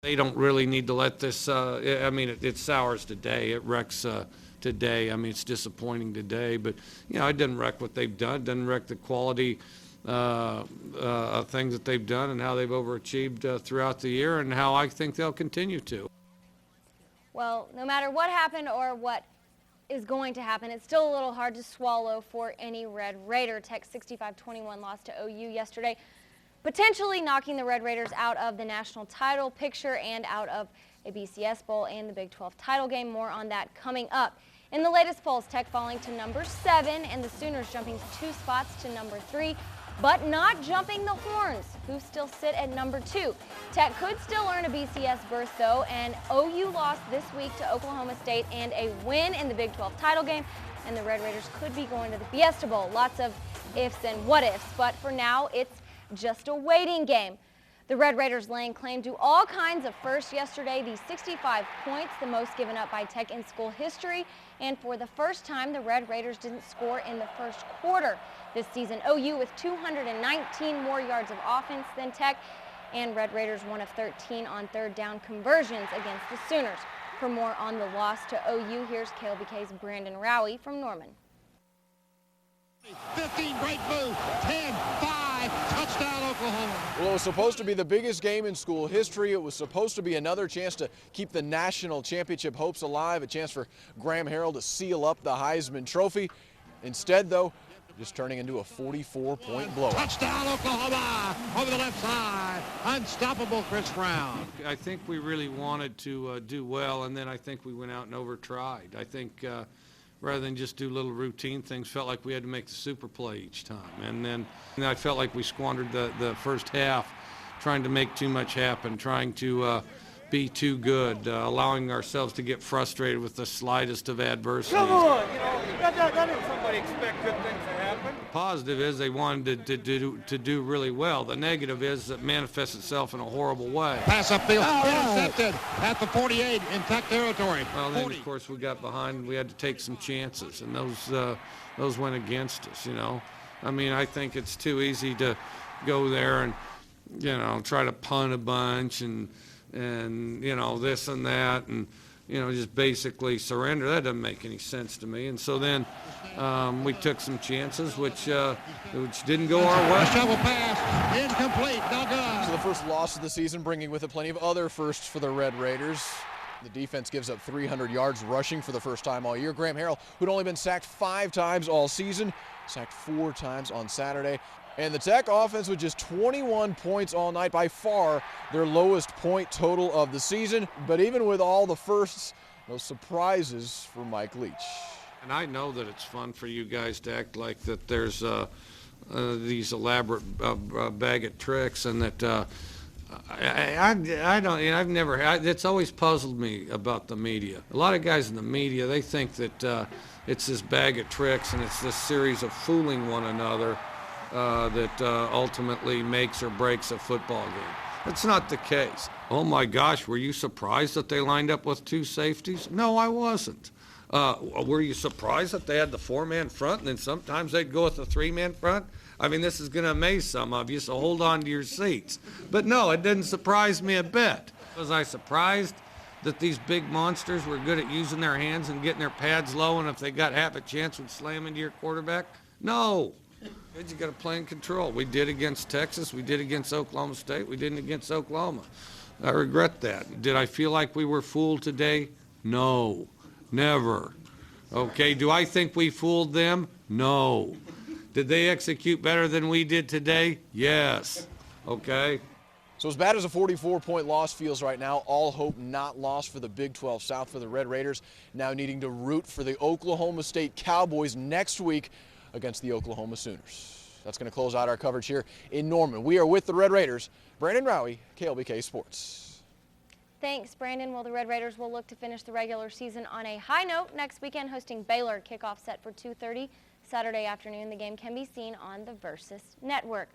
They don't really need to let this, I mean, it sours today. It wrecks today. I mean, it's disappointing today, but, you know, it doesn't wreck what they've done. It doesn't wreck the quality things that they've done and how they've overachieved throughout the year and how I think they'll continue to. Well, no matter what happened or what is going to happen, it's still a little hard to swallow for any Red Raider. Tech's 65-21 loss to OU yesterday, potentially knocking the Red Raiders out of the national title picture and out of a BCS Bowl and the Big 12 title game. More on that coming up. In the latest polls, Tech falling to number 7 and the Sooners jumping 2 spots to number 3, but not jumping the Horns, who still sit at number 2. Tech could still earn a BCS berth, though, and OU lost this week to Oklahoma State and a win in the Big 12 title game, and the Red Raiders could be going to the Fiesta Bowl. Lots of ifs and what ifs, but for now, it's just a waiting game. The Red Raiders laying claim to all kinds of firsts yesterday. The 65 points, the most given up by Tech in school history. And for the first time, the Red Raiders didn't score in the first quarter this season. OU with 219 more yards of offense than Tech. And Red Raiders 1 of 13 on third down conversions against the Sooners. For more on the loss to OU, here's KLBK's Brandon Rowie from Norman. 15, great move, 10, 5, touchdown Oklahoma. Well, it was supposed to be the biggest game in school history. It was supposed to be another chance to keep the national championship hopes alive, a chance for Graham Harrell to seal up the Heisman Trophy. Instead, though, just turning into a 44-point blowout. Touchdown Oklahoma over the left side. Unstoppable Chris Brown. I think we really wanted to do well, and then I think we went out and overtried. I think rather than just do little routine things, felt like we had to make the super play each time. And then I felt like we squandered the first half trying to make too much happen, trying to be too good, allowing ourselves to get frustrated with the slightest of adversity. Come on, you know, doesn't somebody expect good things to happen? The positive is they wanted to do really well. The negative is it manifests itself in a horrible way. Pass upfield, intercepted at the 48 in Tech territory. Well, then, of course, we got behind and we had to take some chances, and those went against us, you know. I mean, I think it's too easy to go there and, you know, try to punt a bunch and you know, this and that, and, you know, just basically surrender. That doesn't make any sense to me. And so then we took some chances, which didn't go our way. Shovel pass, incomplete, no good. So the first loss of the season, bringing with it plenty of other firsts for the Red Raiders. The defense gives up 300 yards rushing for the first time all year. Graham Harrell, who'd only been sacked 5 times all season, sacked 4 times on Saturday. And the Tech offense with just 21 points all night, by far their lowest point total of the season. But even with all the firsts, no surprises for Mike Leach. And I know that it's fun for you guys to act like that there's these elaborate bag of tricks, and that I don't, you know, I've never, it's always puzzled me about the media. A lot of guys in the media, they think that it's this bag of tricks and it's this series of fooling one another that ultimately makes or breaks a football game. That's not the case. Oh my gosh, were you surprised that they lined up with 2 safeties? No, I wasn't. Were you surprised that they had the 4-man front and then sometimes they'd go with the 3-man front? I mean, this is going to amaze some of you, so hold on to your seats. But no, it didn't surprise me a bit. Was I surprised that these big monsters were good at using their hands and getting their pads low, and if they got half a chance would slam into your quarterback? No. You got to play in control. We did against Texas. We did against Oklahoma State. We didn't against Oklahoma. I regret that. Did I feel like we were fooled today? No, never. Okay, do I think we fooled them? No. Did they execute better than we did today? Yes. Okay. So as bad as a 44-point loss feels right now, all hope not lost for the Big 12 South for the Red Raiders, now needing to root for the Oklahoma State Cowboys next week against the Oklahoma Sooners. That's going to close out our coverage here in Norman. We are with the Red Raiders. Brandon Rowie, KLBK Sports. Thanks, Brandon. Well, the Red Raiders will look to finish the regular season on a high note next weekend, hosting Baylor. Kickoff set for 2:30 Saturday afternoon. The game can be seen on the Versus Network.